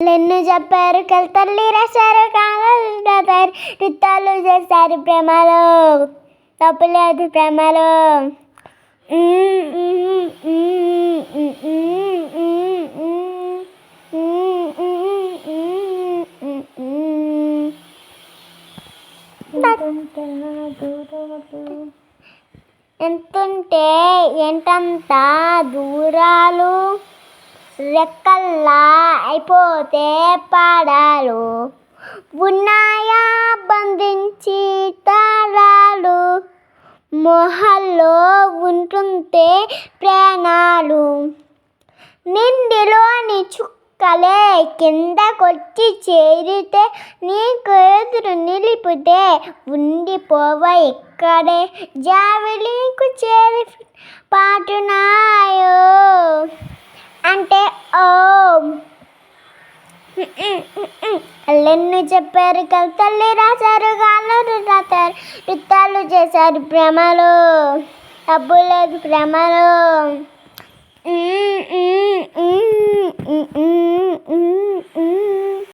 Len చెప్పారు కలతల్లి రాశారు కాలాలు రాశారు యుద్ధాలు చేశారు ప్రేమలో తప్పు లేదు ప్రేమలో. ఎంతుంటే ఎంతంత దూరాలు రెక్కల్లా అయిపోతే పాడాలు ఉన్నాయా బంధించి తాళాలు మొహల్లో ఉంటుంటే ప్రాణాలు నిండిలోని చుక్కలే కిందకొచ్చి చేరితే నీకు ఎదురు నిలిపితే ఉండిపోవ ఇక్కడే జావిలికు చేరి పాటునాయో అంటే ఓ లెన్ను చెప్పారు కలతల్లి రాశారు కాలాలు రాశారు యుద్ధాలు చేశారు ప్రేమలో డబ్బు లేదు ప్రేమలో.